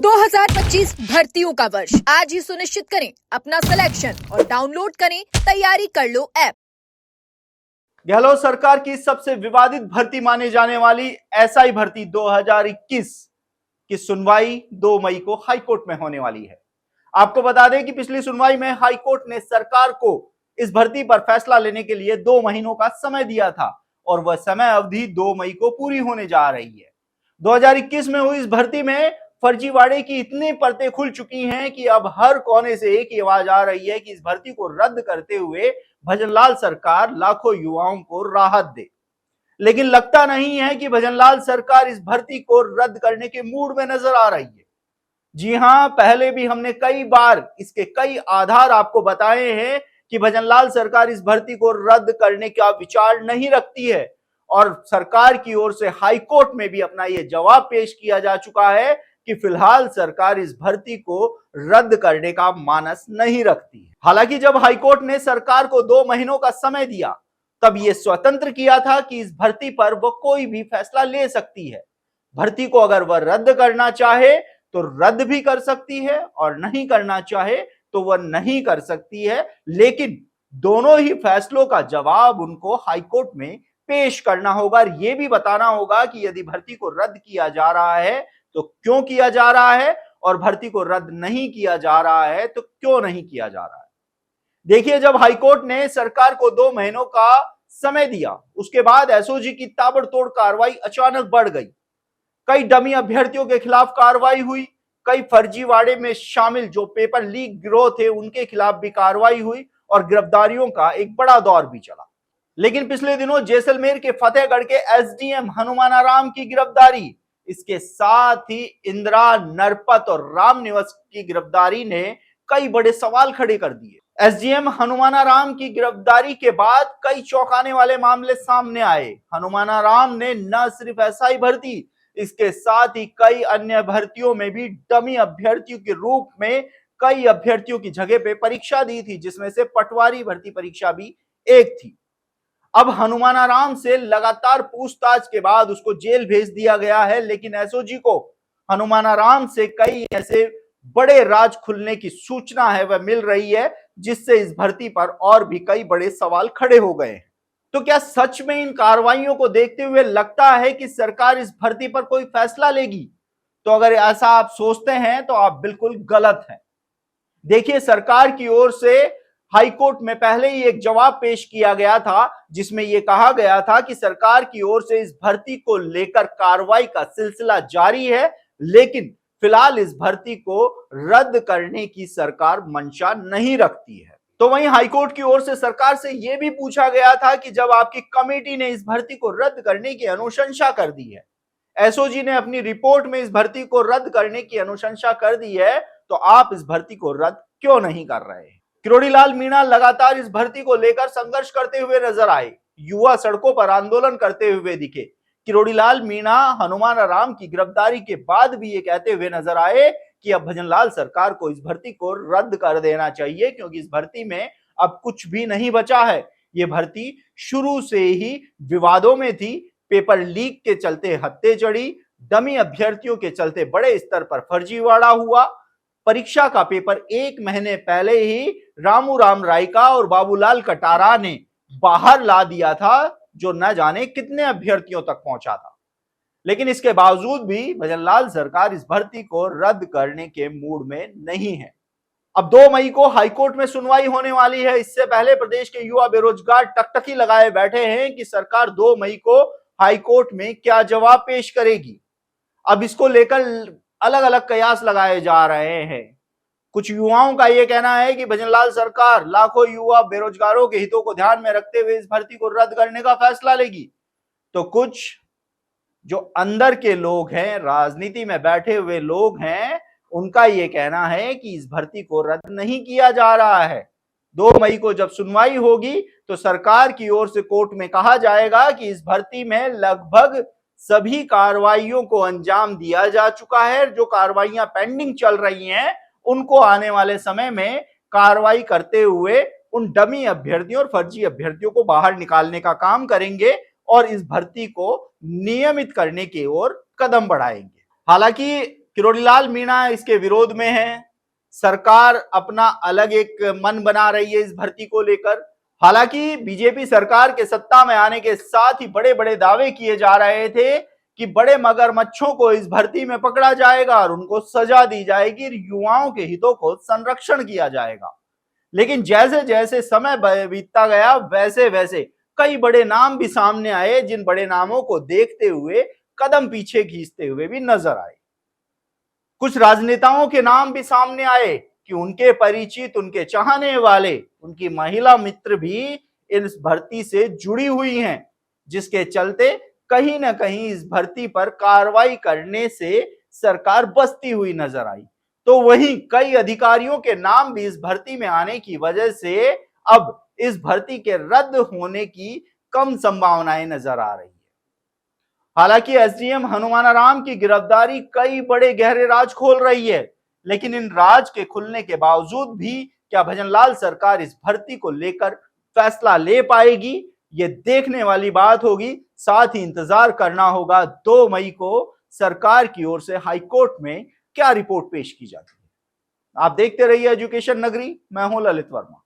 2025 भर्तियों का वर्ष आज ही सुनिश्चित करें अपना सिलेक्शन और डाउनलोड करें तैयारी कर लो ऐप। गहलोत सरकार की सबसे विवादित भर्ती माने जाने वाली एसआई भर्ती 2021 की सुनवाई 2 मई को हाईकोर्ट में होने वाली है। आपको बता दें कि पिछली सुनवाई में हाईकोर्ट ने सरकार को इस भर्ती पर फैसला लेने के लिए 2 महीनों का समय दिया था और वह समय अवधि 2 मई को पूरी होने जा रही है। 2021 में हुई इस भर्ती में फर्जीवाड़े की इतनी परतें खुल चुकी हैं कि अब हर कोने से एक ही आवाज आ रही है कि इस भर्ती को रद्द करते हुए भजनलाल सरकार लाखों युवाओं को राहत दे। लेकिन लगता नहीं है कि भजनलाल सरकार इस भर्ती को रद्द करने के मूड में नजर आ रही है। जी हां, पहले भी हमने कई बार इसके कई आधार आपको बताए हैं कि भजनलाल सरकार इस भर्ती को रद्द करने का विचार नहीं रखती है और सरकार की ओर से हाईकोर्ट में भी अपना यह जवाब पेश किया जा चुका है कि फिलहाल सरकार इस भर्ती को रद्द करने का मानस नहीं रखती है। हालांकि जब हाईकोर्ट ने सरकार को 2 महीनों का समय दिया तब यह स्वतंत्र किया था कि इस भर्ती पर वो कोई भी फैसला ले सकती है। भर्ती को अगर वह रद्द करना चाहे तो रद्द भी कर सकती है और नहीं करना चाहे तो वह नहीं कर सकती है, लेकिन दोनों ही फैसलों का जवाब उनको हाईकोर्ट में पेश करना होगा और यह भी बताना होगा कि यदि भर्ती को रद्द किया जा रहा है तो क्यों किया जा रहा है और भर्ती को रद्द नहीं किया जा रहा है तो क्यों नहीं किया जा रहा है। देखिए, जब हाईकोर्ट ने सरकार को 2 महीनों का समय दिया उसके बाद एसओजी की ताबड़तोड़ कार्रवाई अचानक बढ़ गई। कई डमी अभ्यर्थियों के खिलाफ कार्रवाई हुई, कई फर्जीवाड़े में शामिल जो पेपर लीक गिरोह थे उनके खिलाफ भी कार्रवाई हुई और गिरफ्तारियों का एक बड़ा दौर भी चला। लेकिन पिछले दिनों जैसलमेर के फतेहगढ़ के एसडीएम हनुमानाराम की गिरफ्तारी, इसके साथ ही इंदिरा नरपत और राम निवास की गिरफ्तारी ने कई बड़े सवाल खड़े कर दिए। एसडीएम हनुमानाराम की गिरफ्तारी के बाद कई चौंकाने वाले मामले सामने आए। हनुमानाराम ने न सिर्फ एसआई भर्ती, इसके साथ ही कई अन्य भर्तियों में भी डमी अभ्यर्थियों के रूप में कई अभ्यर्थियों की जगह पे परीक्षा दी थी, जिसमें से पटवारी भर्ती परीक्षा भी एक थी। अब हनुमानाराम से लगातार पूछताछ के बाद उसको जेल भेज दिया गया है, लेकिन एसओजी को हनुमानाराम से कई ऐसे बड़े राज खुलने की सूचना है वह मिल रही है, जिससे इस भर्ती पर और भी कई बड़े सवाल खड़े हो गए हैं। तो क्या सच में इन कार्रवाइयों को देखते हुए लगता है कि सरकार इस भर्ती पर कोई फैसला लेगी? तो अगर ऐसा आप सोचते हैं तो आप बिल्कुल गलत हैं। देखिए, सरकार की ओर से हाईकोर्ट में पहले ही एक जवाब पेश किया गया था जिसमें यह कहा गया था कि सरकार की ओर से इस भर्ती को लेकर कार्रवाई का सिलसिला जारी है, लेकिन फिलहाल इस भर्ती को रद्द करने की सरकार मंशा नहीं रखती है। तो वहीं हाईकोर्ट की ओर से सरकार से यह भी पूछा गया था कि जब आपकी कमेटी ने इस भर्ती को रद्द करने की अनुशंसा कर दी है, एसओजी ने अपनी रिपोर्ट में इस भर्ती को रद्द करने की अनुशंसा कर दी है, तो आप इस भर्ती को रद्द क्यों नहीं कर रहे हैं? किरोड़ीलाल मीणा लगातार इस भर्ती को लेकर संघर्ष करते हुए नजर आए। युवा सड़कों पर आंदोलन करते हुए दिखे। किरोड़ीलाल मीणा हनुमानाराम की गिरफ्तारी के बाद भी ये कहते हुए नजर आए कि अब भजनलाल सरकार को इस भर्ती को रद्द कर देना चाहिए, क्योंकि इस भर्ती में अब कुछ भी नहीं बचा है। ये भर्ती शुरू से ही विवादों में थी। पेपर लीक के चलते हत्या चढ़ी, डमी अभ्यर्थियों के चलते बड़े स्तर पर फर्जीवाड़ा हुआ। परीक्षा का पेपर 1 महीने पहले ही रामू राम रायका और बाबूलाल कटारा ने बाहर ला दिया था, जो न जाने कितने अभ्यर्थियों तक पहुंचा था। लेकिन इसके बावजूद भी भजनलाल सरकार इस भर्ती को रद्द करने के मूड में नहीं है। अब 2 मई को हाईकोर्ट में सुनवाई होने वाली है। इससे पहले प्रदेश के युवा बेरोजगार टकटकी लगाए बैठे हैं कि सरकार 2 मई को हाईकोर्ट में क्या जवाब पेश करेगी। अब इसको लेकर अलग अलग कयास लगाए जा रहे हैं। कुछ युवाओं का यह कहना है कि भजनलाल सरकार लाखों युवा बेरोजगारों के हितों को ध्यान में रखते हुए इस भर्ती को रद्द करने का फैसला लेगी। तो कुछ जो अंदर के लोग हैं, राजनीति में बैठे हुए लोग हैं, उनका यह कहना है कि इस भर्ती को रद्द नहीं किया जा रहा है। 2 मई को जब सुनवाई होगी तो सरकार की ओर से कोर्ट में कहा जाएगा कि इस भर्ती में लगभग सभी कार्रवाइयों को अंजाम दिया जा चुका है। जो कार्रवाइयां पेंडिंग चल रही हैं उनको आने वाले समय में कार्रवाई करते हुए उन डमी अभ्यर्थियों और फर्जी अभ्यर्थियों को बाहर निकालने का काम करेंगे और इस भर्ती को नियमित करने की ओर कदम बढ़ाएंगे। हालांकि किरोड़ीलाल मीणा इसके विरोध में है। सरकार अपना अलग एक मन बना रही है इस भर्ती को लेकर। हालांकि बीजेपी सरकार के सत्ता में आने के साथ ही बड़े बड़े दावे किए जा रहे थे कि बड़े मगरमच्छों को इस भर्ती में पकड़ा जाएगा और उनको सजा दी जाएगी, युवाओं के हितों को संरक्षण किया जाएगा। लेकिन जैसे जैसे समय बीतता गया वैसे वैसे कई बड़े नाम भी सामने आए, जिन बड़े नामों को देखते हुए कदम पीछे खींचते हुए भी नजर आए। कुछ राजनेताओं के नाम भी सामने आए कि उनके परिचित, उनके चाहने वाले, उनकी महिला मित्र भी इस भर्ती से जुड़ी हुई हैं, जिसके चलते कहीं ना कहीं इस भर्ती पर कार्रवाई करने से सरकार बचती हुई नजर आई। तो वहीं कई अधिकारियों के नाम भी इस भर्ती में आने की वजह से अब इस भर्ती के रद्द होने की कम संभावनाएं नजर आ रही है। हालांकि एसडीएम हनुमानाराम की गिरफ्तारी कई बड़े गहरे राज खोल रही है, लेकिन इन राज के खुलने के बावजूद भी क्या भजनलाल सरकार इस भर्ती को लेकर फैसला ले पाएगी, ये देखने वाली बात होगी। साथ ही इंतजार करना होगा 2 मई को सरकार की ओर से हाईकोर्ट में क्या रिपोर्ट पेश की जाती है। आप देखते रहिए एजुकेशन नगरी, मैं हूं ललित वर्मा।